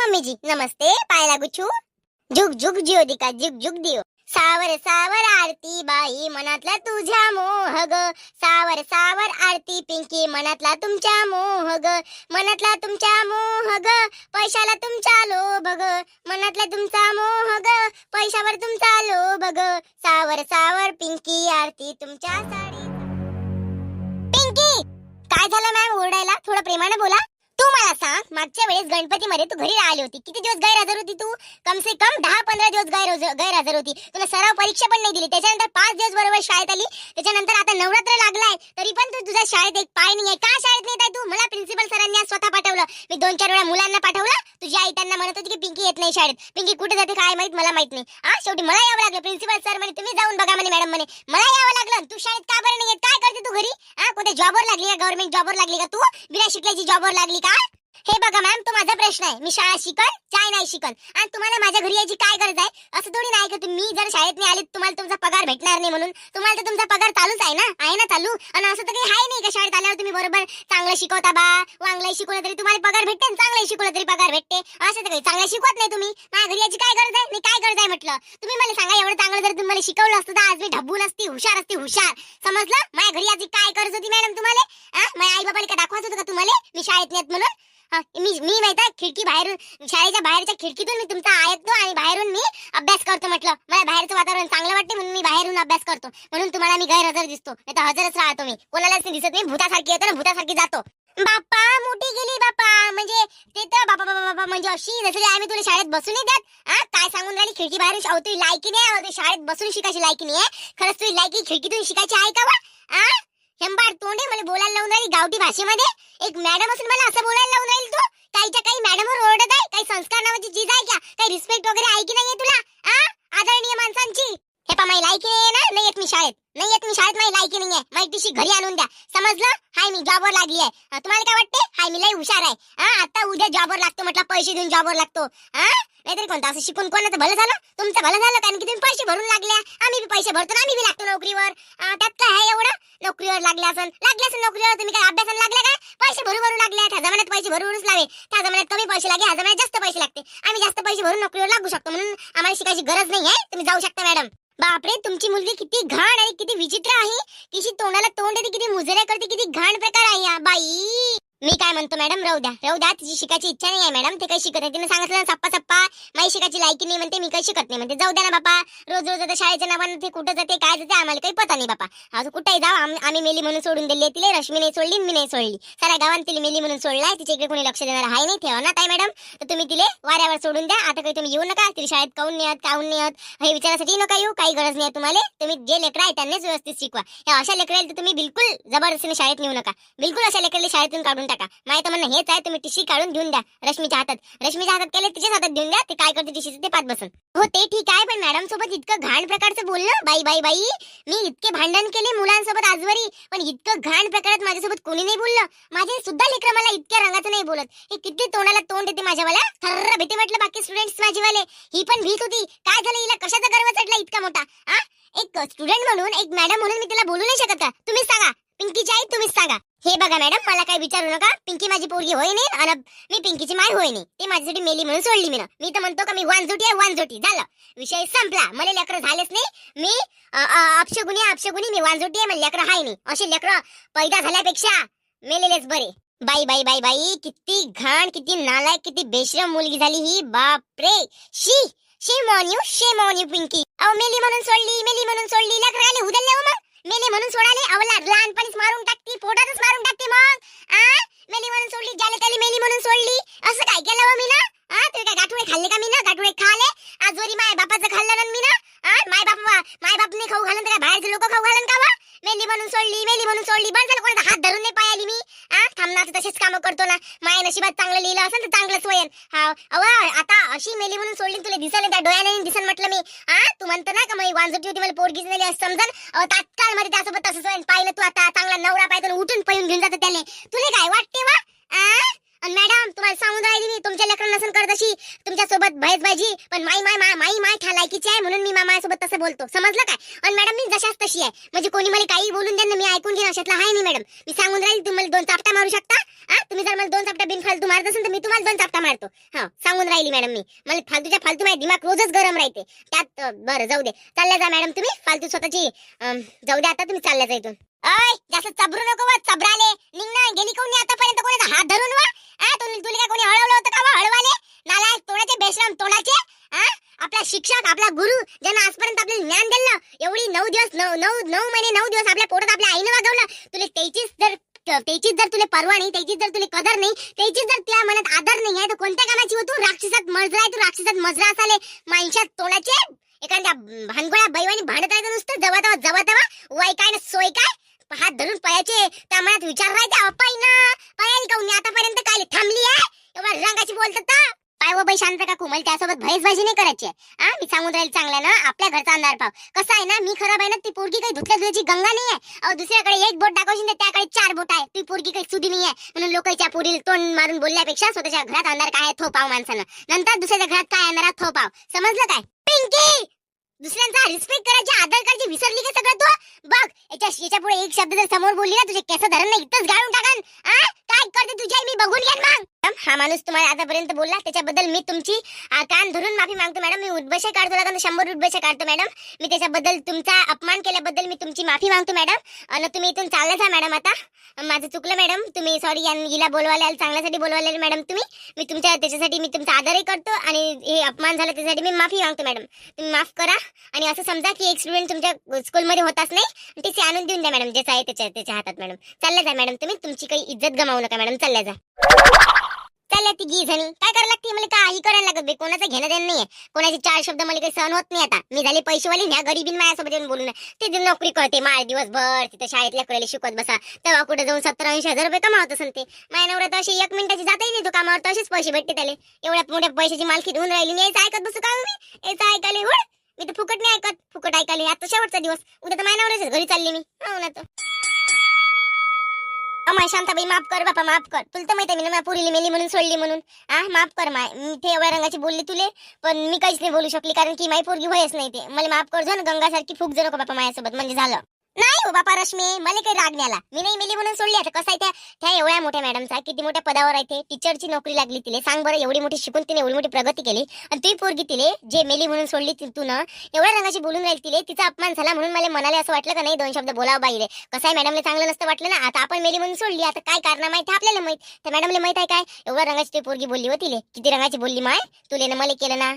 Mummy जी नमस्ते, पाय लागू छू. झुक झुक जिओ दिका झुक झुक दिओ. सावर सावर आरती बाई मनातला तुझ्या मोह ग. सावर सावर आरती पिंकी मनातला तुमच्या मोह ग. मनातला तुमच्या मोह ग. पैशाला तुमचा लोभ ग. मनातला तुमचा मोह ग. पैशावर तुमचा लोभ ग. सावर सावर पिंकी आरती तुमच्या साडी. पिंकी काय झालं मॅम ओरडायला? थोडं प्रेमाने बोला. तू मला सांग, मागच्या वेळेस गणपतीमध्ये तू घरी आली होती, किती दिवस गैरहजर होती तू? कम से कम 10-15 दिवस गैरहजर होती. तुला सराव परीक्षा पण नाही दिली. त्याच्यानंतर 5 दिवस बरोबर शाळेत आली. त्याच्यानंतर आता नवरात्र लागलाय तरी पण तू तुझ्या शाळेत एक पाय नाही आहे. का शाळेत नाही आहे तू? मला प्रिन्सिपल सरांनी आज स्वतः पाठवलं. मी 2-4 वेळा मुलांना पाठवलं. तुझी आई त्यांना म्हणत होती की पिंकी येत नाही शाळेत. पिंकी कुठे जाते काय माहित, मला माहित नाही. शेवटी मला यावं लागलं. प्रिन्सिपल सर म्हणे तुम्ही जाऊन बघा म्हणे. मॅडम म्हणे मला यावं लागलं. तू शाळेत का बरं नाही येत? काय करते तू घरी? कोणत्या जॉबवर लागली का? गव्हर्नमेंट जॉबवर लागली का तू? बिना शिकल्याची जॉबवर लागली का? हे बघा मॅम, तो माझा प्रश्न आहे. मी शाळा शिकन चाय नाही शिकन. आणि तुम्हाला माझ्या घरी यायची काय गरज आहे? असं थोडी नाही की तुम्ही जर शाळेत नाही आले तुम्हाला तुमचा पगार भेटणार नाही म्हणून. तुम्हाला तर तुमचा पगार चालूच आहे ना चालू. आणि असं तर काही आहे नाही का शाळेत आल्यावर तुम्ही बरोबर चांगलं शिकवता बा. वांगलं शिकवलं तरी तुम्हाला पगार भेटते, चांगलं शिकवलं तरी पगार भेटते. असं तर काही चांगलं शिकवत नाही तुम्ही. माझ्या घरी यायची काय गरज आहे? मी काय गरज आहे म्हटलं? तुम्ही मला सांगा, एवढं चांगलं जर तुम्ही मला शिकवलं असतं तर आज मी ढब्बून असती, हुशार असती, हुशार. समजलं? माझ्या घरी यायची काय गरज होती मॅडम तुम्हाला? माझ्या आई बाबाला का दाखवायचं होतं का तुम्हाला मी शाळेत नाहीत म्हणून? मी माहिती आहे, खिडकी बाहेरून शाळेच्या बाहेरच्या खिडकीतून मी तुमचा ऐकतो आणि बाहेरून मी अभ्यास करतो. म्हटलं मला बाहेरचं वातावरण चांगलं वाटते म्हणून मी बाहेरून अभ्यास करतो. म्हणून तुम्हाला मी गैरहजर दिसतो, नाही तर हजरच राहतो. मी कोणालाच नाही दिसत. मी भूतासारखी येतो ना, भूतासारखी जातो. बाप्पा मोठी गेली बाप्पा. म्हणजे ते तर बापा बाबा बाबा म्हणजे अशी जसं आम्ही तुला शाळेत बसून नाही देत. काय सांगून राहिली? खिडकी बाहेरून तुझी लायकी नाही, शाळेत बसून शिकायची लायकी नाही आहे. खरंच तुझी लायकी खिडकीतून शिकायची आहे का बा? हेंबार तोंडे मला बोलायला लावून राहिली गावठी भाषेमध्ये. एक मॅडम असून मला असं बोलायला लावून राहील तू? काहीच्या काही मॅडमवर ओरडत आहे? काही संस्कार नावाची चीज आहे का? काही रिस्पेक्ट वगैरे आहे की नाहीये तुला? आदरणीय माणसांची. हे पा माझी लायकी नाही ना, नाही येत मी शाळेत. माझी लायकी नाहीये. माझी टीशी घरी आणून द्या. समजलं? हाय मी जॉबवर लागली आहे. तुम्हाला काय वाटते? हाय मी लई हुशार आहे. आता उद्या जॉबवर लागतो म्हटलं, पैसे देऊन जॉबवर लागतो. नाहीतरी कोणतं असं शिकून कोणाचं भलं झालं? तुमचं भलं झालं कारण की तुम्ही पैसे भरून लागल्या. आम्ही बी पैसे भरतो, आम्ही बी लागतो नोकरीवर. त्यात काय आहे एवढं? नोकरीवर लागले असन नोकरीवर. तुम्ही काय अभ्यासाला लागले काय? पैसे भरू लागले. त्या जमान्यात पैसे भरूनच लावे. त्या जमान्यात कमी पैसे लागे, ह्या जमान्यात जास्त पैसे लागते. आम्ही जास्त पैसे भरून नोकरीवर लागू शकतो म्हणून आम्हाला शिकायची गरज नाही आहे. तुम्ही जाऊ शकता मॅडम. बापरे, तुमची मुलगी किती घाण आणि किती विचित्र आहे. किती तोंडाला तोंड देते, किती मुजऱ्या करते, किती घाण प्रकार आहे या बाई. मी काय म्हणतो मॅडम, राहू द्या. तिची शिकायची इच्छा नाही आहे मॅडम. ते काही शिकत नाही. तिने सांगितलं ना सप्पा माझी शिकायची लायकी नाही म्हणते, मी काही शिकत नाही म्हणते. जाऊ द्या ना बापा. रोज आता शाळेच्या नावानं ते कुठं जाते काय जाते आम्हाला काही पता नाही बापा. आज कुठेही जाऊ आम्ही मेली म्हणून सोडून दिली तिला. रश्मी नाही सोडली, मी नाही सोडली. साऱ्या गावात तिला मेली म्हणून सोडलाय. तिच्या इकडे कोणी लक्ष देणार आहे नाही. ठेवा ना ताई मॅडम. तर तुम्ही तिले वाऱ्यावर सोडून द्या. आता काही तुम्ही येऊ नका. तिला शाळेत काऊन नाही येत हे विचारासाठी नका येऊ. काही गरज नाही तुम्हाला. तुम्ही जे लेकरं आहे त्यांनीच व्यवस्थित शिकवा. या अशा लेकराला तुम्ही बिलकुल जबरदस्तीने शाळेत नेऊ नका. बिलकुल अशा लेकराला शाळेतून काढून टाका. माहिती म्हणणं हेच आहे. तुम्ही टीशी काढून देऊन द्या रश्मीच्या हातात केले, तिच्याच हातात देऊन द्या. ते काय करते टीशीचं ते पाच बसन. हो ते ठीक आहे, पण मॅडम सोबत इतकं घाण प्रकारचं बोलणं. बाई मी इतके भांडण केले मुलांसोबत आजवरी, पण इतकं घाण प्रकारात माझ्यासोबत कोणी नाही बोललं. माझे सुद्धा लेकरं मला इतक्या रंगाचं नाही बोलत. हे किती तोंडाला तोंड देते माझ्यावाला. थर्र भीती म्हटलं बाकी स्टुडंट्स माझेवाले. ही पण भीत होती. काय झालं हिला? कशाचा गर्व चढला इतका मोठा? एक स्टुडंट म्हणून, एक मॅडम म्हणून मी तिला बोलू नाही शकत का? तुम्हीच सांगा. पिंकीची आई तुम्हीच सांगा. हे बघा मॅडम, मला काही विचारू नका. पिंकी माझी पोरगी होय नाही आणि मी पिंकीची माय होय नाही. ते माझ्यासाठी मेली म्हणून सोडली मी तर म्हणतो का मी वानझोटी झालं. विषय संपला. मला लेकरं झालेच नाही. मी अपशगुनी मी वानझोटी आहे. मला लेकरं हाय नाही. असे लेकरं पैदा झाल्यापेक्षा मेलेलेच बरे. बाई किती घाण, किती नालायक, किती बेशरम मुलगी झाली ही. बापरे. Shame on you Pinky. मेली म्हणून सोडली लेकरं आले उद्या मग. मेली म्हणून सोडाले अवला लहानपणीच मारून टाकती, पोटातच मारून टाकते मग. मेली म्हणून सोडली, ज्याला त्याला मेली म्हणून सोडली. असं काय केलं मी ना? तुम्ही काय गाठुडे खाल्ले का मी ना? गाठुडे खाले आजवरी माय बापाचं खाल्लं ना मी ना? माय बापने खाऊ घालून काय बाहेरचे लोक खाऊ घालून का? मेली म्हणून सोडली. बरं झालं कोणाचा हात धरून नाही पाहिली मी. थांबणार तसेच कामं करतो ना. माय नशिबात चांगलं लिहिलं असेल तर चांगलंच होईल. आता अशी मेली म्हणून सोडली तुला दिसले त्या डोळ्याने दिसन म्हटलं मी. तू म्हणतो ना का मी वांजटी होती मला पोरगीच नाही असं समजन. तात्काळ मध्ये त्यासोबत तसंच होईल. पाहिलं तू आता चांगला नवरा पाहिजे उठून पळून घेऊन जातं त्याने. तुला काय वाटते वा? आणि मॅडम तुम्हाला सांगून राहिली मी, तुमच्या लेकरांना नसन करत अशी तुमच्या सोबत भैसबाजी, पण माई माई माई माई माई ठा लायकीची आहे म्हणून मी माझ्यासोबत तसं बोलतो, समजलं काय? आणि मॅडम मी जशाच तशी आहे, म्हणजे कोणी मला काही बोलून द्या ना, मी ऐकून घेईन अशातला आहे नाही मॅडम. मी सांगून राहिली, तुम्ही मला 2 चापटा मारू शकता. तुम्ही जर मला 2 चापटा बिनफालतू मारत असेल तर मी तुम्हाला 2 चापटा मारतो. हा सांगून राहिली मॅडम मी, मला फालतूच्या फालतू माझे दिमाग रोजच गरम राहते त्यात. बरं जाऊ दे, चालल्या जा मॅडम तुम्ही फालतू स्वतःची. जाऊ दे आता तुम्ही चालल्या जा इथून. अय जास्त चबरू नको वा, चबराले निघ ना. गेली कोणी आतापर्यंत कोणाचा हात धरून वा? तुला काय कोणी हळवलं होतं का वा? हळवाले नालायक तोडाचे बेशरम तोडाचे. आपला शिक्षक आपला गुरु ज्यांना आजपर्यंत आपल्याला ज्ञान दिलं, एवढी 9 दिवस 9 महिने 9 दिवस आपल्या पोटात आपल्या आईने वागवलं, तुला त्याचीच जर तुला परवा नाही, त्याचीच जर तुला कदर नाही, त्याचीच जर तुला मनात आदर नाही आहे, तर कोणत्या कामाची हो तू? राक्षसात मजरा आहे तू, राक्षसात मजरा असाले माणसात तोडाचे. एखाद्या भानगोळ्या बैवानी भांडत राहायचं नुसतं, जवा तवा वय काय ना सोय काय, हात धरून पयाचे. त्या मनात विचार राहायचे, अपाई ना पायाली काऊन आतापर्यंत काय थांबली आहे? एवढा रंगाची बोलतात पाय व बाई शांत का कुमल, त्यासोबत भैसबाजी नाही करायची. मी सांगून राहील चांगला ना, आपल्या घरचा अंधार पाव. कसं आहे ना, मी खराब आहे ना, ती पोरगी काही धुतल्या धुण्याची गंगा नाही आहे. दुसऱ्याकडे 1 बोट दाखवशील तर त्याकडे 4 बोट आहे. ती पोरगी काही सुधी नाही आहे, म्हणून लोकांच्या पुढील तोंड मारून बोलल्यापेक्षा स्वतःच्या घरात अंधार काय थोपाव माणसानं, नंतर दुसऱ्याच्या घरात काय अंधारात थोपाव, समजलं काय? पिंकी दुसऱ्यांचा रिस्पेक्ट करायची, आदर करायची विसरली का सगळं तू? बघ याच्या पुढे एक शब्द जर समोर बोलली ना, तुझे केस धरण नाही इथंच गाळून टाकन. काय करते तुझी आई मी बघून घेईन मग. हा माणूस तुम्हाला आतापर्यंत बोलला त्याच्याबद्दल मी तुमची कान धरून माफी मागतो मॅडम. मी उद्बशे काढतो लागून 100 उद्बशे काढतो मॅडम. मी त्याच्याबद्दल तुमचा अपमान केल्याबद्दल मी तुमची माफी मागतो मॅडम. आणि तुम्ही इथून चालले जा मॅडम. आता माझं चुकलं मॅडम, तुम्ही सॉरी. हिला बोलवायला चांगल्यासाठी बोलवायला मॅडम तुम्ही. मी त्याच्यासाठी मी तुमचा आदरही करतो आणि हे अपमान झाला त्यासाठी मी माफी मागतो मॅडम. तुम्ही माफ करा. आणि असं समजा की एक स्टुडंट तुमच्या स्कूलमध्ये होताच नाही, त्याची आणून देऊन द्या मॅडम, ज्याचं आहे त्याच्या हातात मॅडम. चालल्या जा मॅडम तुम्ही, तुमची काही इज्जत गमावू नका मॅडम. चालल्या जा. चालल्या ती गी झणी काय करायला लागते मला, काही करायला लागत. कोणाचं घेणं देणं नाहीये, कोणाचे 4 शब्द मला काही सहन होत नाही. आता मी झाले पैसेवाली, ह्या गरीबीन माझ्यासोबत येऊन बोलून ते नोकरी करते माळ दिवसभर तिथं शाळेतल्या करायला शिकवत बसा, तेव्हा कुठे जाऊन 70-80 हजार रुपये कमावत असेल ते. माझ्या नवऱ्यात अशी 1 मिनिटाची जाताही नाही तो कामावर, तर असेच पैसे भेटते त्याला. एवढ्या मोठ्या पैशाची मालकी देऊन राहिली. यायचं ऐकत बसू का मी? यायचं ऐकायला होय मी तर फुकट नाही ऐकत, फुकट ऐकायला. आता शेवटचा दिवस, उद्या तर माझ्या नवऱ्याच्याच घरी चालली मी. हो ना. तर अमाय शांताबाई माफ कर बापा, माफ कर. तुला तर माहिती आहे मी ना पुरीली मेली म्हणून सोडली म्हणून. माफ कर माय, मी ते एवढ्या रंगाची बोलली तुले, पण मी काहीच नाही बोलू शकली कारण की माई पोरगी होयच नाही ते. मला माफ कर ना, गंगासारखी फुक जर नको बापा माझ्यासोबत, म्हणजे झालं. नाही हो बापा रश्मी, मला काही राग नाही आला. मी नाही मेली म्हणून सोडली. आता कसं आहे त्या एवढ्या मोठ्या मॅडमचा किती मोठ्या पदावर आहे ते, टीचरची नोकरी लागली तिले. सांग बरं, एवढी मोठी शिकून तिने एवढी मोठी प्रगती केली आणि ती पोरगी तिले जे मेली म्हणून सोडली तू ना, एवढ्या रंगाची बोलून राहील तिले. तिचा अपमान झाला म्हणून मला मनाला असं वाटलं का नाही 2 शब्द बोलावं बाईले. कसं आहे मॅडमला चांगलं नसतं वाटलं ना. आता आपण मेली म्हणून सोडली, आता काय कारण माहिती आपल्याला माहित, त्या मॅडमला माहित आहे काय एवढ्या रंगाची ती पोरगी बोलली हो तिले. किती रंगाची बोलली माय तुले ना, मला केलं ना.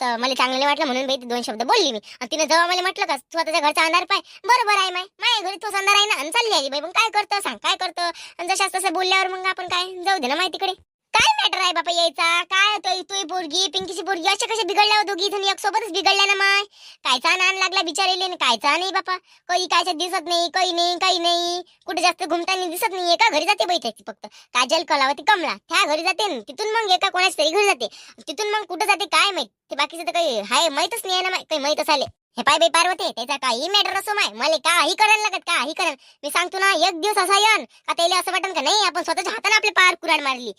तर मला चांगलं नाही वाटलं म्हणून बाई 2 शब्द बोलली मी. आणि तिने जेव्हा मला म्हटलं का स्वतःच्या घरचा अंधार पाय, बरोबर आहे माय, माझ्या घरी तो अंधार आहे ना. आणि चालली आली बाई, मग काय करतो सांग, काय करतो? आणि जशाच तसं बोलल्यावर मग आपण काय जाऊ दे ना माहितीकडे. काय मॅटर आहे बापा यायचा? काय तू पोरगी पिंकीची पोरगी अशा कशा बिघडल्या दोघी जणी एक सोबतच बिघडल्या ना माय. कायचा नान लागला बिचारेले, कायचा नाही बापा. काही कायच्यात दिसत नाही, काही नाही, काही नाही. कुठे जास्त घुमताना दिसत नाही. एका घरी जाते बाई त्याची फक्त काजल कलावती कमला, त्या घरी जाते. तिथून मग एका कोणाच्या तरी घरी जाते. तिथून मग कुठे जाते काय माहित. ते बाकीचं तर काही हाय माहितच नाही आहे ना, काही माहितच आले. हे पाय बाई पार्वती, त्याचा काही मॅटर असो माय, मला काही करायला लागत, काही करेल. मी सांगतो ना, एक दिवस असा येईन का त्याला असं वाटन का नाही आपण स्वतःच्या हाताने आपले पार कुराड मारली.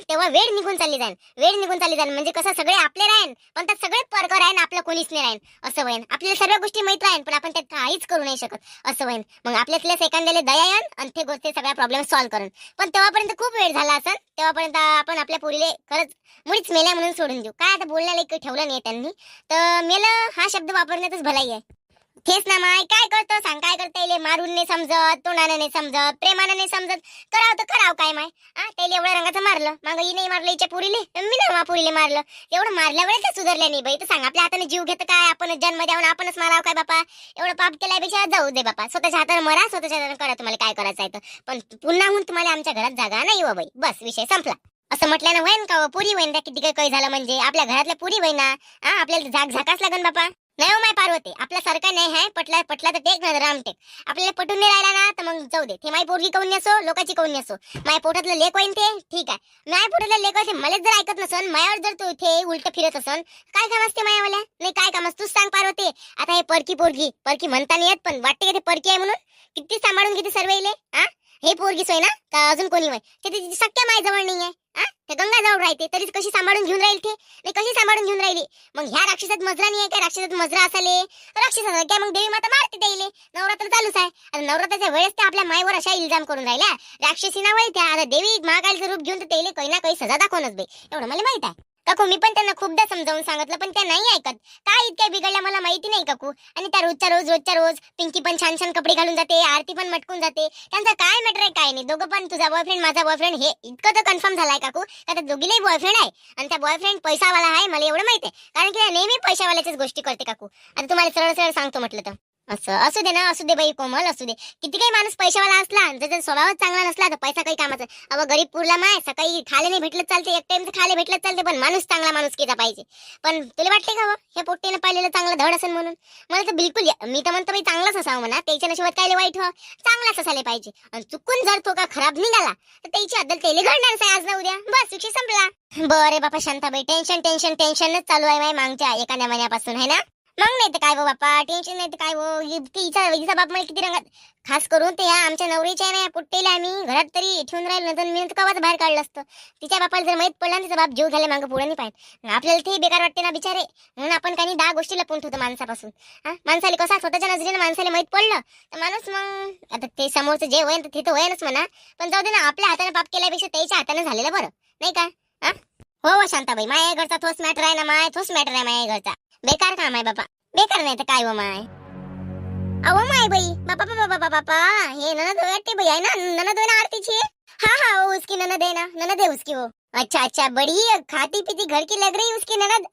तेव्हा वेळ निघून चालली जाईल, वेळ निघून चालली जाईल. म्हणजे कसं सगळे आपले राहीन, पण त्यात सगळे परकर राहीन, आपलं कोणीच नाही राहीन. असं होईन. आपल्याला सर्व गोष्टी माहित राहीन, पण आपण त्यात काहीच करू नाही शकत. असं होईन. मग आपल्यातल्याच एखाद्याला दया येईन आणि ते गोष्टी सगळ्या प्रॉब्लेम सॉल्व्ह करून. पण तेव्हापर्यंत खूप वेळ झाला असेल. तेव्हापर्यंत आपण आपल्या पोरीले खरंच मुळीच मेल्या म्हणून सोडून देऊ. काय आता बोलण्याला काही ठेवलं नाही त्यांनी, तर मेलं हा शब्द वापरण्यातच भलाई आहे. तेच ना माय, काय करतो सांग, काय करता येईल? मारून नाही समजत, तोंडाने नाही समजत, प्रेमाने नाही समजत, करावं तर करावं काय माय. त्याला एवढ्या रंगाचं मारलं, मग ही नाही मारलं हिच्या पुरीले, मी नाही पुरीले मारलं. एवढं मारल्या वेळेस सुधारल्या नाही बाई. तर सांग, आपल्या हाताने जीव घेतं काय? आपण जन्म द्यावं आपणच मारावं काय बापा? एवढं पाप केल्यापेक्षा जाऊ दे बापा, स्वतःच्या हाताने मरा, स्वतःच्या हाताने करा तुम्हाला काय करायचं आहे. पण पुन्हाहून तुम्हाला आमच्या घरात जागा नाही हो बाई, बस विषय संपला. असं म्हटल्यानं होईन का? पुरी होईन त्या किती काही झालं म्हणजे आपल्या घरातल्या पुरी होईन ना. आपल्याला झाकाच लागन बापा. नाही हो माय पार्वती, आपला सरकार नाही आहे. पटला तर टेक ना रामटेक. आपल्याला पटून नाही राहिला ना तर मग जाऊ दे. ते माय पोरगी काऊन नसो, लोकांची काऊन नसो, माय पोटातलं लेक होईन ते ठीक आहे. माय पोटातलं लेक असेल, मलाच जर ऐकत नसन, मायावर जर तू ते उलट फिरत असन, काय काम असते मायावाल्या? नाही काय काम असते तूच सांग पार्वती. आता हे परकी पोरगी, परकी म्हणता नाही येत, पण वाटते का ते परकी आहे म्हणून? किती सांभाळून किती सर्व येईल. हे पोरगी सोय ना का अजून कोणी वय ते तिची सख्या मायजवळ नाही आहे. ते गंगाजवळ राहते तरी कशी सांभाळून घेऊन राहील ते नाही कशी सांभाळून घेऊन राहिली. मग ह्या राक्षसात मजरा नाही आहे का राक्षसात मजरा असाले राक्षसा काय मग देवी माता मारते त्याईले. नवरात्र चालूच आहे आता नवरात्राच्या वेळेस ते आपल्या मायवर अशा इल्जाम करून राहिल्या राक्षसी ना वय त्या आता देवी महाकालीचं रूप घेऊन तर त्याईले काही ना काही सजा दाखवणच बाई एवढं मला माहित आहे. काकू मी पण त्यांना खूपदा समजावून सांगितलं पण त्या नाही ऐकत. काय इतक्या बिघडल्या मला माहिती नाही काकू. आणि त्या रोजच्या रोज पिंकी पण छान छान कपडे घालून जाते आरती पण मटकून जाते. त्यांचा काय मॅटर आहे काय नाही. दोघं पण तुझा बॉयफ्रेंड माझा बॉयफ्रेंड हे इतकं तर कन्फर्म झालाय काकू का त्या दोघीलाही बॉयफ्रेंड आहे. आणि त्या बॉयफ्रेंड पैसावाला आहे मला एवढं माहिती आहे कारण की नेहमी पैशावाल्याच्याच गोष्टी करते काकू. आता तुम्हाला सरळ सरळ सांगतो म्हटलं तर असं असू दे ना असू दे बाई कोमल असू दे. किती काही माणूस पैशावाला असला त्याचा स्वभावच चांगला नसला तर पैसा काही कामाचा. अव गरीब पुरला माय सकाळी खाले नाही भेटलं चालते एक टाइम खाले भेटलं चालते पण माणूस चांगला माणूस केला पाहिजे. पण तुला वाटते का हे पोट्टेनं पाहिलेलं चांगलं धड असेल म्हणून मला तर बिलकुल मी तर म्हणतो बाई चांगलाच असावं म्हणा. त्याच्या नशिबात काय वाईट हो चांगलाच असायला पाहिजे. आणि चुकून जर तो का खराब निघाला तर त्याची अद्दल त्याला घडणारच आहे आज ना उद्या बस विषय संपला. बरे बापा शांताबाई टेन्शनच चालू आहे माय मागच्या एखाद्या महिन्यापासून आहे ना. मग नाही तर काय हो बाप्पा टेन्शन नाही तर काय हो हिचा बाप मला किती रंगात खास करून ते आमच्या नवरीच्या आहे ना पुट्टेला आम्ही घरात तरी ठेवून राहिलो तर मी कवाच बाहेर काढलं असतं. तिच्या बापाला जर माहित पडला तिचा बाप जीव झाला मागं पुढे नाही पाहिजे. आपल्याला ते बेकार वाटते ना बिचारे म्हणून आपण काही 10 गोष्टी लपवून ठेवतो माणसापासून. माणसाला कसा स्वतःच्या नजरेने माणसाला माहित पडलं तर माणूस मग आता ते समोरचं जे होईल ते तर होईनच म्हणा. पण जाऊ दे ना आपल्या हाताने पाप केल्यापेक्षा त्याच्या हाताने झालेलं बरं नाही का. हो शांताबाई माया घरचा थोस मॅटर आहे ना माय थोस मॅटर आहे माया घरचा. बेकार काम आहे बापा बेकार नाही तर काय हो माय. अहो माय बाई बापा बापा बापा हे ननद वाटते बाई आहे ना ननद ना आरतीची. हाँ वो उसकी ननद है ना ननद है उसकी वो. अच्छा बड़ी खाती पीती घर की लग रही उसकी ननद.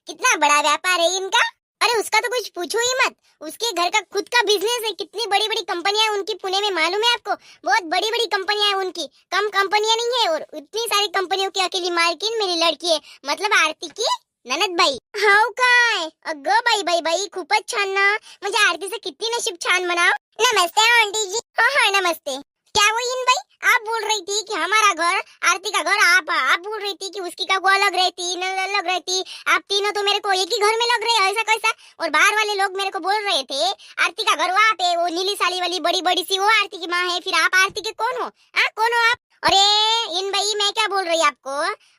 कितना बड़ा व्यापार है इनका. अरे उसका तो कुछ पूछो ही मत. उसके घर का खुद का बिजनेस है कितनी बड़ी बड़ी कंपनियां उनकी पुणे में मालूम है आपको. बहुत बड़ी बड़ी कंपनियां हैं उनकी कम कंपनियां नहीं है. और इतनी सारी कंपनियों की अकेली मालकिन मेरी लड़की है मतलब आरती की ननद बाई. हाव काय अगं बाई बाई खूपच छान ना. म्हणजे आरतीचं किती नशीब छान म्हणाव. नमस्ते आंटी जी. हाँ नमस्ते. क्या वो इन भाई आप बोल रही थी कि हमारा घर आरती का घर आप बोल रही थी कि उसकी का वो अलग रहती अलग रहती. आप तीनों तो मेरे को एक ही घर में लग रहे ऐसा कैसा. और बाहर वाले लोग मेरे को बोल रहे थे आरती का घर वहाँ पे वो नीली साड़ी वाली बड़ी बड़ी सी वो आरती की माँ है. फिर आप आरती के कौन हो. कौन हो आप. अरे इन भाई मैं क्या बोल रही आपको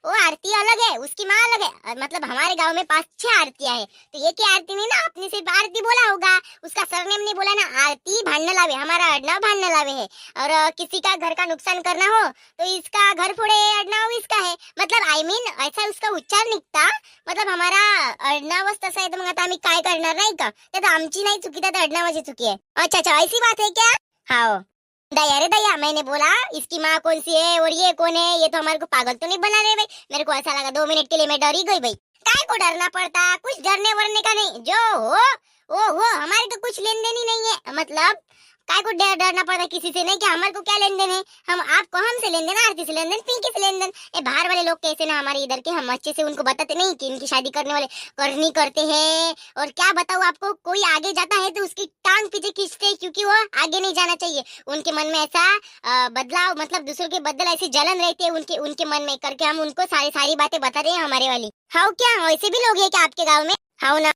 वो आरती अलग है उसकी माँ अलग है. मतलब हमारे गांव में 5-6 आरतियां है तो ये की आरती नहीं ना आपने सिर्फ आरती बोला होगा उसका सरनेम नहीं बोला ना. आरती भांडने लावे हमारा अडनाव भांडने लावे है. और किसी का घर का नुकसान करना हो तो इसका घर फोड़े अडनाव इसका है. मतलब I mean ऐसा उसका उच्चार निघता मतलब हमारा अडनावच तसा आहे तर मग आता आम्ही काय करणार नाही का. त्यात आमची नाही चुकी त्यात अडनावाची चुकी है. अच्छा ऐसी बात है क्या. हाँ दया रे दया मैंने बोला इसकी माँ कौन सी है और ये कौन है. ये तो हमारे को पागल तो नहीं बना रहे भाई. मेरे को ऐसा लगा 2 मिनट के लिए मैं डर ही गई भाई. काय को डरना पड़ता कुछ डरने वरने का नहीं. जो हो हमारे तो कुछ लेन देन ही नहीं है. मतलब काय को डरना पड़ता किसी से नहीं कि हमारे को क्या लेन देन है. हम आपको हमसे लेन देन आरती से लेन देन पिंकी से लेन देन. ये बाहर वाले लोग कैसे ना हमारे इधर के हम अच्छे से उनको बताते नहीं कि इनकी शादी करने वाले करनी करते हैं. और क्या बताऊँ आपको कोई आगे जाता है तो उसकी टांग पीछे खींचते हैं क्योंकि वो आगे नहीं जाना चाहिए. उनके मन में ऐसा बदलाव मतलब दूसरों के बदल ऐसी जलन रहती है उनके मन में करके हम उनको सारी बातें बता रहे हैं हमारे वाली. हाउ क्या ऐसे भी लोग हैं क्या आपके गाँव में. हाउ ना.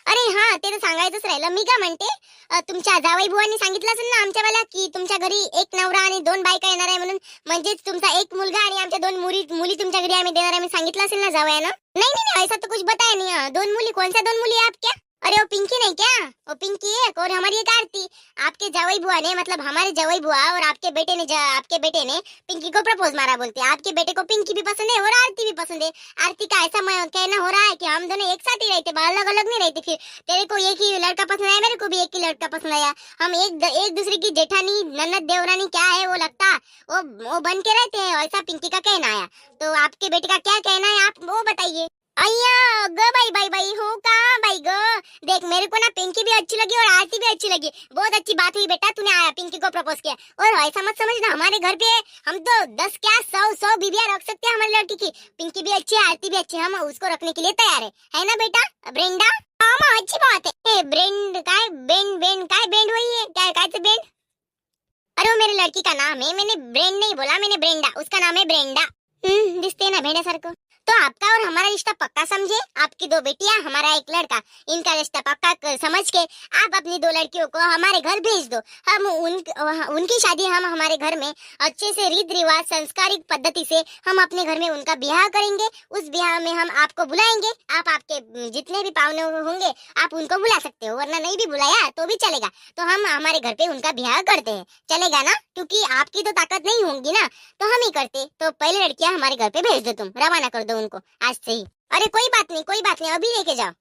अरे हाँ ते तर सांगायचंच राहिलं. मी का म्हणते तुमच्या जावई बुवांनी सांगितलं असेल ना आमच्यावाला की तुमच्या घरी एक नवरा आणि 2 बायका येणार आहे म्हणून. म्हणजेच तुमचा एक मुलगा आणि आमच्या 2 मुली तुमच्या घरी आम्ही देणार आहे मी सांगितलं असेल ना जावयानं. नहीं ऐसा तो कुछ बताया नहीं. 2 मुली कौन सा 2 मुली है आपके. अरे वो पिंकी नहीं क्या वो पिंकी एक और हमारी एक आरती. आपके जवाई बुआ ने मतलब हमारे जवाई बुआ और आपके बेटे ने पिंकी को प्रपोज मारा बोलते. आपके बेटे को पिंकी भी पसंद है और आरती भी पसंद है. आरती का ऐसा कहना हो रहा है कि हम दोनों एक साथ ही रहते अलग अलग नहीं रहते. फिर तेरे को एक ही लड़का पसंद आया मेरे को भी एक ही लड़का पसंद आया. हम एक दूसरे की जेठानी ननद देवरानी क्या है वो लगता वो बन के रहते हैं ऐसा पिंकी का कहना आया. तो आपके बेटे का क्या कहना है आप वो बताइए. अय्या ग बाई हो का भाई ग. देख मेरे को ना पिंकी भी अच्छी लगी और आरती भी अच्छी लगी. बहुत अच्छी बात हुई बेटा तूने आया पिंकी को प्रपोज किया. और ऐसा मत समझना हमारे घर पे हम तो 10 क्या 100 बीबियां रख सकते हैं हमारी लड़की की. पिंकी भी अच्छी है आरती भी अच्छी है. हम उसको रखने के लिए तैयार है ना बेटा ब्रेंडा. हाँ अच्छी बात है. ब्रेंड काय बेंड काय बेंड हुई है काय से बेंड. अरे वो मेरी लड़की का नाम है. मैंने ब्रेंड नहीं बोला मैंने ब्रेंडा. उसका नाम है ब्रेंडा. दिसते ना भेण्यासारखं. तो आपका और हमारा रिश्ता पक्का समझे, आपकी 2 बेटियां हमारा 1 लड़का, इनका रिश्ता पक्का समझ के आप अपनी 2 लड़कियों को हमारे घर भेज दो। हम उनकी शादी हम हमारे घर में अच्छे से रीत रिवाज संस्कारिक पद्धति से हम अपने घर में उनका ब्याह करेंगे। उस ब्याह में हम आपको बुलाएंगे, आप आपके जितने भी पावने होंगे आप उनको बुला सकते हो, वरना नहीं भी बुलाया तो भी चलेगा। तो हम हमारे घर पे उनका ब्याह करते हैं, चलेगा ना? क्योंकि आपकी तो ताकत नहीं होगी ना, तो हम ही करते। तो पहले लड़कियां हमारे घर पे भेज दो, तुम रवाना कर दो उनको आज से ही। अरे कोई बात नहीं, कोई बात नहीं, अभी लेके जाओ।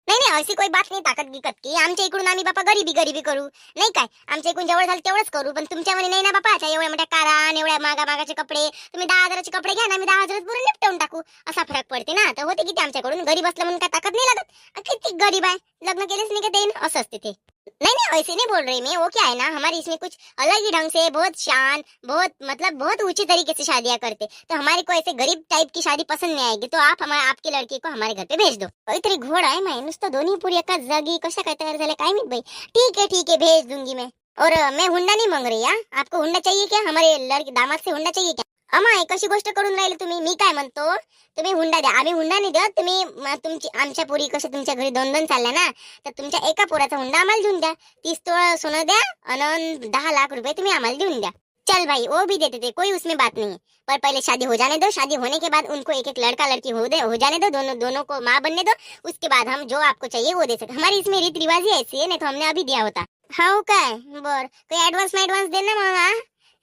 नाही नाही, अशी कोई बात नाही ताकद गिकत की आमच्या इकडून आम्ही बापा गरिबी करू नाही काय, आमच्या इकडून जेवढं झालं तेवढंच करू, पण तुमच्या म्हणे नाही ना बापा, एवढ्या मोठ्या कारा आणि एवढ्या मागाचे कपडे, तुम्ही 10,000चे कपडे घ्या ना, आम्ही 10,000 पूर्ण निपटवून टाकू, असा फरक पडते ना। तर होते किती आमच्याकडून, गरीब असलं म्हणून काय ताकद नाही लागत, किती गरीब आहे, लग्न केलेच नाही का देईन, असं असते ते। नहीं नहीं ऐसे नहीं बोल रही मैं, वो क्या है ना, हमारे इसमें कुछ अलग ही ढंग से बहुत शान, बहुत मतलब बहुत ऊंचे तरीके से शादियां करते, तो हमारे को ऐसे गरीब टाइप की शादी पसंद नहीं आएगी। तो आप हमारे आपके लड़के को हमारे घर पे भेज दो। काहीतरी घोड आहे माय, नुसतं दोन्ही पुरी एकाच जागी कशा काय तयार झाल्या काय माहित बाई। ठीक है भेज दूंगी मैं। और मैं हुंडा नहीं मांग रही, आपको हुंडा चाहिए क्या? हमारे लड़के दामाद से हुंडा चाहिए क्या? अमाय कशी गोष्ट करून राहिले तुम्ही, मी काय म्हणतो तुम्ही हुंडा द्या, आम्ही हुंडा नाही देत, तुम्ही तुमची आमच्या पोरी कशा तुमच्या घरी 2-2 चालल्या ना, तर तुमच्या एका पोराचा हुंडा आम्हाला देऊन द्या, 30 तोळा सोनं द्या आणि 10 लाख रुपए तुम्ही आम्हाला देऊन द्या। चल भाई वो भी देते थे, कोई उसमें बात नहीं है, पर पहले शादी हो जाने दो, शादी होने के बाद उनको 1-1 लड़का लड़की हो जाने दो, दोनों को माँ बनने दो, उसके बाद हम जो आपको चाहिए वो दे सकते। हमारी इसमें रीत रिवाज ही ऐसी है, नहीं तो हमने अभी दिया होता। हाँ काय बर, कोई एडवांस देना मला,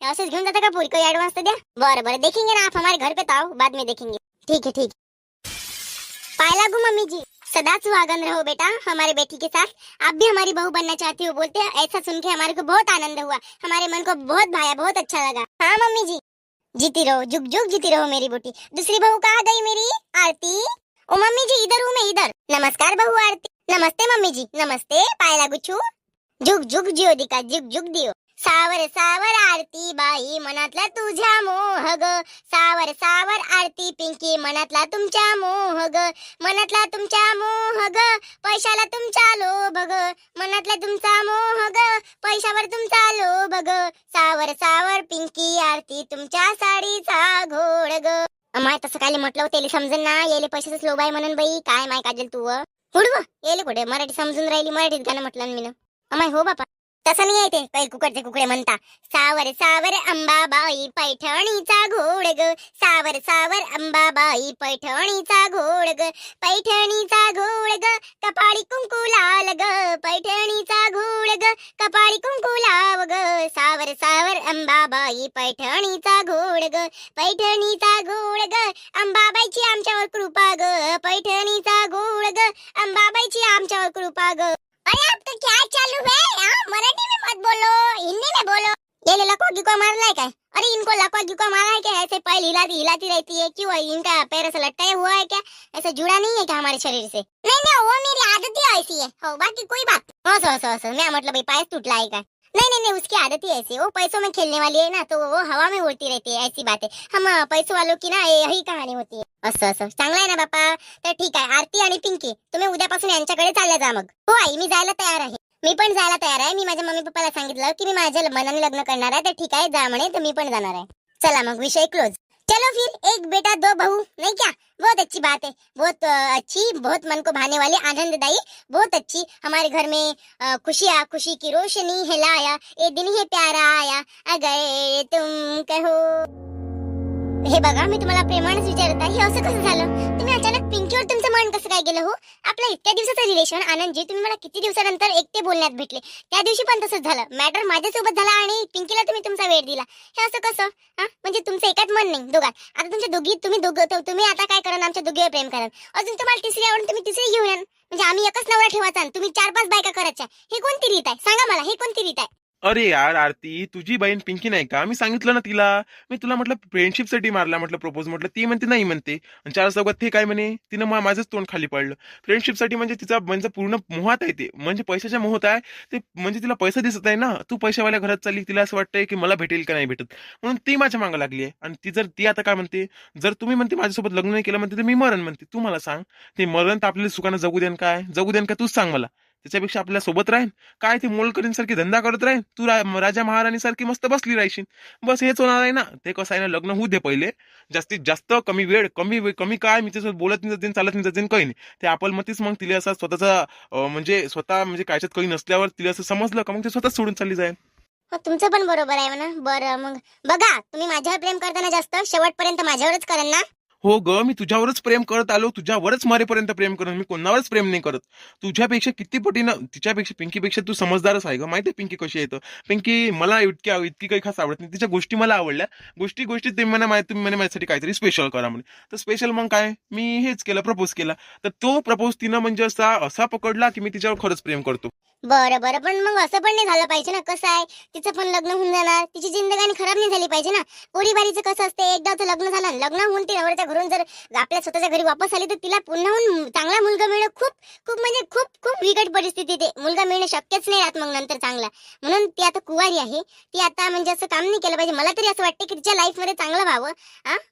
ऐसे घेऊन जाता का पूरी, कोई एडवांस तो द्या। बरं देखेंगे ना, आप हमारे घर पे तो आओ, बाद में देखेंगे। ठीक है पाए लागू मम्मी जी, सदा सुहागन रहो बेटा हमारे बेटी के साथ, आप भी हमारी बहू बनना चाहती हो बोलते हैं, ऐसा सुन के हमारे को बहुत आनंद हुआ, हमारे मन को बहुत भाया, बहुत अच्छा लगा। हाँ मम्मी जी, जीती रहो, जुग जुग जीती रहो मेरी बेटी। दूसरी बहू कहाँ गई मेरी? आरती। ओ मम्मी जी इधर हूँ मैं, इधर। नमस्कार बहू आरती। नमस्ते मम्मी जी, नमस्ते, पाय लागू छू। जुग जुग जिओ दिका, जुग जुग दियो। सावर सावर आरती बाई मनातला तुझ्या मोह ग, सावर सावर आरती पिंकी मनातला तुमच्या मोह ग, मनातला तुमच्या मोह ग, पैशाला तुमचा लोभ ग, मनातला तुमचा मोह ग, पैशावर तुमचा लोभ ग, सावर सावर पिंकी आरती तुमच्या साडीचा घोड ग। अमाय तसं काय म्हटलं त्याला समजन ना, येले पैशाचाच लोभ आहे म्हणून बाई, काय माय काजल तू हुडव येले कुठे मराठी समजून राहिली, मराठीत गाणं म्हटलं मी ना। अमाय हो बापा तसं नाही आहे ते, काही कुकडचे कुकडे म्हणता, सावर सावर अंबाबाई पैठणीचा घोड ग, सावर सावर अंबाबाई पैठणीचा घोड ग, पैठणीचा घोड ग, कपाळी कुंकू लाल ग, पैठणीचा घोड ग, कपाळी कुंकू लाव ग, सावर सावर अंबाबाई पैठणीचा घोड ग, पैठणीचा घोड ग, अंबाबाईची आमच्यावर कृपा ग, पैठणीचा घोड ग, अंबाबाईची आमच्यावर कृपा ग। अरे आप तो क्या चालू है, मराठी में मत बोलो, हिंदी में बोलो। ये लकवा गिकवा मारना है क्या? अरे इनको लकवा गिकवा मारा है क्या? ऐसे पैर हिलाती रहती है, क्यों इनका पैर ऐसा लटकाया हुआ है क्या? ऐसा जुड़ा नहीं है क्या हमारे शरीर से? नहीं वो मेरी आदत ही ऐसी है, हो बाकी कोई बात। असं मैं मतलब भाई पाय तुटला है क्या? नहीं उसकी आदत ही ऐसी है, वो पैसों में खेलने वाली है ना, तो वो हवा में उड़ती रहती है, ऐसी बात है। हम पैसों वालों की ना यही कहानी होती है। असं चांगलं आहे ना बापा, तर ठीक आहे। आरती आणि पिंकी तुम्ही उद्यापासून यांच्याकडे चालल्या जा मग। हो आई मी जायला तयार आहे, मी पण जायला तयार आहे, मी माझ्या मम्मी पप्पाला सांगितलं की मी माझ्या मनाने लग्न करणार आहे, तर ठीक आहे जा म्हणे, तर मी पण जाणार आहे। चला मग विषय क्लोज। चलो फिर एक बेटा 2 बहू, नहीं क्या? बहुत अच्छी बात है, बहुत अच्छी, बहुत मन को भाने वाली, आनंददायी, बहुत अच्छी। हमारे घर में खुशी की रोशनी है लाया, ये दिन ही प्यारा आया, अगर तुम कहो। हे बघा मी तुम्हाला प्रेमानेच विचारत आहे, हे असं कसं झालं? तुम्ही अचानक पिंकीवर तुमचं मन कसं काय गेलं हो? आपलं इतक्या दिवसाचं रिलेशन आनंदजी, तुम्ही मला किती दिवसानंतर एकटे बोलण्यात भेटले, त्या दिवशी पण तसंच झालं, मॅटर माझ्यासोबत झाला आणि पिंकीला तुम्ही तुमचा वेळ दिला, हे असं कसं? म्हणजे तुमचं एकाच मन नाही दोघात, आता तुमच्या दोघी तुम्ही आता काय करा, आमच्या दोघीवर प्रेम करा, अजून तुम्हाला तिसरी आवडून तुम्ही तिसरी घेऊन या, म्हणजे आम्ही एकच नवरा ठेवायचा आणि तुम्ही 4-5 बायका करायच्या, हे कोणती रीत आहे सांगा मला, हे कोणती रीत आहे? अरे यार आरती, तुझी बहीण पिंकी नाही का? मी सांगितलं ना तिला, मी तुला म्हटलं फ्रेंडशिपसाठी मारला म्हटलं प्रपोज, म्हटलं ती म्हणते नाही म्हणते, आणि 4 चौघात ते काय म्हणे, तिनं माझंच तोंड खाली पडलं। फ्रेंडशिपसाठी म्हणजे तिचा म्हणजे पूर्ण मोहात आहे ते, म्हणजे पैशाच्या मोहात आहे ते, म्हणजे तिला पैसा दिसत आहे ना, तू पैशावाल्या घरात चालली, तिला असं वाटतंय की मला भेटेल का नाही भेटत, म्हणून ती माझ्या मागं लागली आहे। आणि ती आता काय म्हणते, जर तुम्ही म्हणते माझ्यासोबत लग्न नाही केलं म्हणते, तर मी मरण म्हणते। तू मला सांग, ते मरण तर आपल्याला सुखानं जगू देन काय, जगू देन का? तूच सांग मला, त्याच्यापेक्षा आपल्या सोबत राहीन, काय ते मोलकरींसारखी धंदा करत राहीन, तू राजा महाराणी सारखी मस्त बसली राहशील. बस हेच होणार आहे ना. ते कसं आहे ना, लग्न होऊ दे पहिले, जास्तीत जास्त कमी वेळ, कमी काय, मी त्याच्यासोबत बोलत नाही जाते, चालत नाही जाते, काही नाही. ते आपण मतीच मग तिला असा स्वतःचा म्हणजे स्वतः म्हणजे कायच्यात काही नसल्यावर तिला असं समजलं का मग ते स्वतःच सोडून चालली जाईल. हो, तुमचं पण बरोबर आहे म्हणा. बरं मग बघा, तुम्ही माझ्यावर प्रेम करताना जास्त शेवटपर्यंत माझ्यावरच करेन ना. हो ग, मी तुझ्यावरच प्रेम करत आलो, तुझ्यावरच मरेपर्यंत प्रेम करत, मी कोणावरच प्रेम नाही करत. तुझ्यापेक्षा किती पटीनं, तिच्यापेक्षा, पिंकीपेक्षा तू समजदारच आहे ग. माहितीये पिंकी कशी येतं. पिंकी मला इतकी काही खास आवडत नाही, तिच्या गोष्टी मला आवडल्या. गोष्टी ते म्हणा, तुम्ही म्हणे माझ्यासाठी काहीतरी स्पेशल करा म्हणे. तर स्पेशल मग काय, मी हेच केलं, प्रपोज केला. तर तो प्रपोज तिनं म्हणजे असा पकडला की मी तिच्यावर खरंच प्रेम करतो. बरं बरं, पण मग असं पण नाही झालं पाहिजे ना. कसं आहे, तिचं पण लग्न होऊन जाणार, तिची जिंदगानी खराब नाही झाली पाहिजे ना. पोरीबारीचं कसं असते, एकदाचं लग्न झालं, लग्न होऊन ती नवऱ्याच्या घरून जर आपल्या स्वतःच्या घरी वापस आली, तर तिला पुन्हाहून चांगला मुलगा मिळणं खूप खूप म्हणजे खूप खूप बिकट परिस्थिती. ते मुलगा मिळणं शक्यच नाही राहत मग नंतर चांगला. म्हणून ती आता कुवारी आहे, ती आता म्हणजे असं काम नाही केलं पाहिजे. मला तरी असं वाटतं की तिच्या लाईफमध्ये चांगलं व्हावं.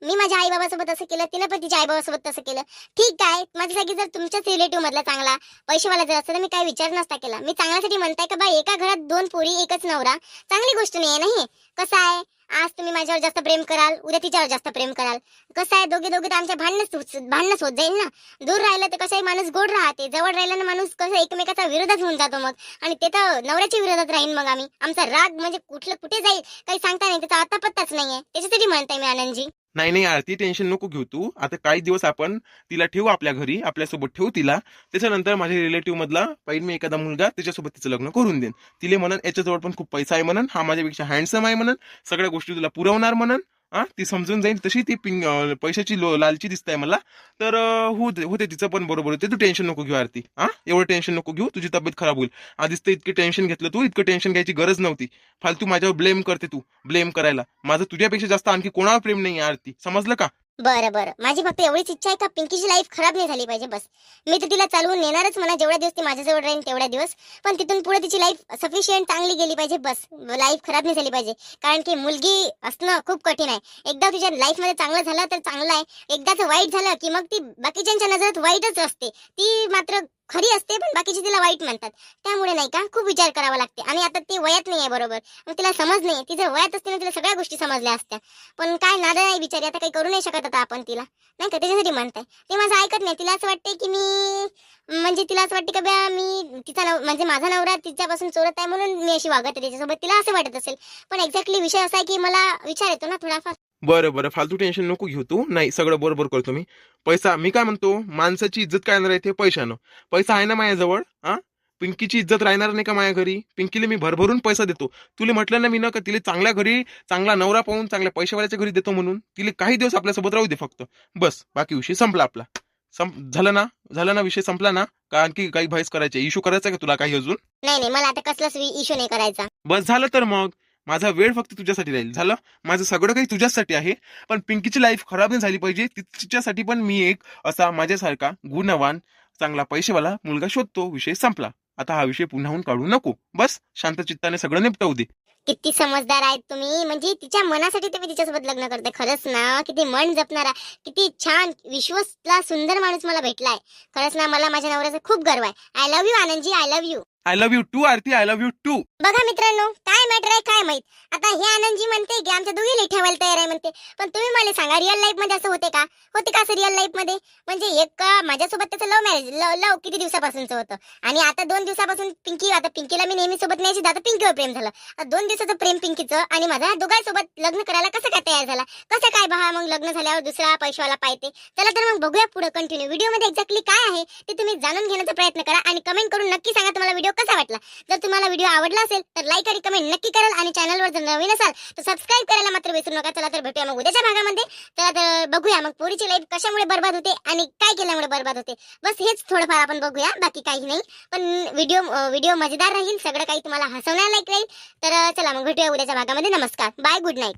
मी माझ्या आई बाबासोबत असं केलं, तिनं पण तिच्या आई बाबासोबत तसं केलं. ठीक आहे, माझ्यासाठी जर तुमच्याच रिलेटिव्ह मधला चांगला पैसेवाला जर असतं तर मी काही विचार नसता केला. मी चांगल्यासाठी म्हणताय का बा, एका घरात 2 पोरी एकच नवरा, चांगली गोष्ट नाही आहे ना ही. कसं आहे, आज तुम्ही माझ्यावर जास्त प्रेम कराल, उद्या तिच्यावर जास्त प्रेम कराल. कसं आहे, दोघे तर आमच्या भांडणच होत जाईल ना. दूर राहिलं तर कसं आहे, माणूस गोड राहते, जवळ राहिलं ना माणूस कसं एकमेकाचा विरोधच होऊन जातो मग. आणि ते तर नवऱ्याच्या विरोधात राहीन मग आम्ही. आमचा राग म्हणजे कुठे जाईल काही सांगता नाही, त्याचा आता पत्ताच नाहीये. त्याच्यासाठी म्हणताय मी आनंदजी. नाही आरती, टेन्शन नको घेऊ तू. आता काही दिवस आपण तिला ठेवू आपल्या घरी, आपल्यासोबत ठेवू तिला. त्याच्यानंतर माझ्या रिलेटिव्ह मधला पाहिजे मी एखादा मुलगा, त्याच्यासोबत तिचं लग्न करून देईन. तिले म्हणन याच्याजवळ पण खूप पैसा आहे म्हणन, हा माझ्यापेक्षा हँडसम आहे म्हणन, सगळ्या गोष्टी तुला पुरवणार म्हणन. ती समजून जाईल तशी, ती पैशाची लालची दिसताय मला. तर होते तिचं पण बरोबर होते. तू टेन्शन नको घेऊ आरती. एवढं टेन्शन नको घेऊ, तुझी तब्येत खराब होईल. आधीच तर इतके टेन्शन घेतलं तू, इतकं टेन्शन घ्यायची गरज नव्हती. फालतू माझ्यावर ब्लेम करते तू. ब्लेम करायला माझं तुझ्यापेक्षा जास्त आणखी कोणावर प्रेम नाही आरती, समजलं का. बरं बरं, माझी फक्त एवढीच इच्छा आहे का पिंकीची लाईफ खराब नाही झाली पाहिजे बस. मी तर तिला चालवून नेणारच म्हणा, जेवढ्या दिवस ती माझ्याजवळ राहील तेवढ्या दिवस. पण तिथून पुढे तिची लाईफ सफिशियंट चांगली गेली पाहिजे बस. लाईफ खराब नाही झाली पाहिजे. कारण की मुलगी असणं खूप कठीण आहे. एकदा तुझ्या लाईफ मध्ये चांगलं झालं तर चांगलं आहे, एकदाच वाईट झालं की मग ती बाकीच्यांच्या नजरात वाईटच असते. ती मात्र खरी असते, पण बाकीचे तिला वाईट म्हणतात. त्यामुळे नाही का, खूप विचार करावा लागते. आणि आता ती वयात नाही आहे बरोबर, मग तिला समज नाही. ती जर वयात असते ना, तिला सगळ्या गोष्टी समजल्या असत्या. पण काय नादा आहे बिचारी, आता काही करू नाही शकत आता आपण तिला, नाही का. त्याच्यासाठी म्हणताय ते माझं ऐकत नाही. तिला असं वाटते की तिला असं वाटते का बा, मी तिचा म्हणजे माझा नवरा तिच्यापासून चोरत आहे म्हणून मी अशी वागत आहे त्याच्यासोबत, तिला असं वाटत असेल. पण एक्झॅक्टली विषय असा आहे की मला विचार येतो ना थोडाफार. बरं फालतू टेन्शन नको घेऊ तू. नाही, सगळं बरोबर करतो मी. पैसा, मी काय म्हणतो, माणसाची इज्जत काय राहणार आहे ते पैशानं. पैसा आहे ना माझ्याजवळ. पिंकीची इज्जत राहणार नाही का माझ्या घरी. पिंकीला मी भरभरून पैसा देतो. तुला म्हटलं ना मी ना, का तिला चांगल्या घरी चांगला नवरा पाहून चांगल्या पैशावाल्याच्या घरी देतो म्हणून. तिला काही दिवस आपल्यासोबत राहू दे फक्त, बस. बाकी विषय संपला आपला. झालं ना विषय संपला ना. का आणखी काही भाईस करायचे, इश्यू करायचा का तुला काही अजून. नाही, मला आता कसलाच इश्यू नाही करायचा. बस झालं तर मग. माझा वेळ फक्त तुझ्यासाठी राहील. झालं, माझं सगळं काही तुझ्यासाठी आहे. पण पिंकीची लाईफ खराब नाही झाली पाहिजे. तिच्यासाठी पण मी एक असा माझ्यासारखा गुणवान चांगला पैसेवाला मुलगा शोधतो. विषय संपला. आता हा विषय पुन्हाहून काढू नको. बस शांत चित्ताने सगळं निपटवू दे. किती समजदार आहेत तुम्ही. म्हणजे तिच्या मनासाठी तुम्ही तिच्यासोबत लग्न करताय. खरंच ना, किती मन जपणारा, किती छान विश्वासला सुंदर माणूस मला भेटलाय. खरंच ना, मला माझ्या नवऱ्याचा खूप गर्व आहे. I love you Anandji, I love you. I love you too Aarti, I love you too. बघा मित्रांनो, काय मॅटर आहे काय माहित. आता हे आनंदजी म्हणते की आमच्या दोघीला ठेवायला तयार आहे म्हणते. पण तुम्ही मला सांगा, रिअल लाईफ मध्ये असं होते का असं रिअल लाईफ मध्ये. म्हणजे एक माझ्यासोबत त्याचं लव्ह मॅरेज, लव्ह किती दिवसापासूनच होतं. आणि आता 2 दिवसापासून आता पिंकीला मी नेहमी सोबत न्यायची, आता पिंकीवर प्रेम झालं. 2 दिवसाचं प्रेम पिंकीचं, आणि माझ्या दोघांसोबत लग्न करायला कसं काय तयार झाला, कसं काय बहा. मग लग्न झाल्यावर दुसरा पैशावाला पाहिजे. चला तर मग बघूया पुढे कंटिन्यू. व्हिडिओ मध्ये एक्झॅक्टली काय आहे ते तुम्ही जाणून घेण्याचा प्रयत्न करा, आणि कमेंट करून नक्की सांगा तुम्हाला व्हिडिओ कसा वाटला. जर तुम्हाला व्हिडिओ आवडला असेल तर लाईक आणि कमेंट नक्की कराल, आणि चॅनलवर जर नवीन असाल तर सबस्क्राईब करायला मात्र विसरू नका. चला तर भेटूया मग उद्याच्या भागामध्ये. चला तर बघूया मग पोरीची लाईफ कशामुळे बर्बाद होते आणि काय केल्यामुळे बर्बाद होते. बस हेच थोडंफार आपण बघूया, बाकी काही नाही. पण व्हिडिओ मजेदार राहील, सगळं काही तुम्हाला हसवण्यालायक राहील. तर चला मग भेटूया उद्याच्या भागामध्ये. नमस्कार, बाय, गुड नाईट.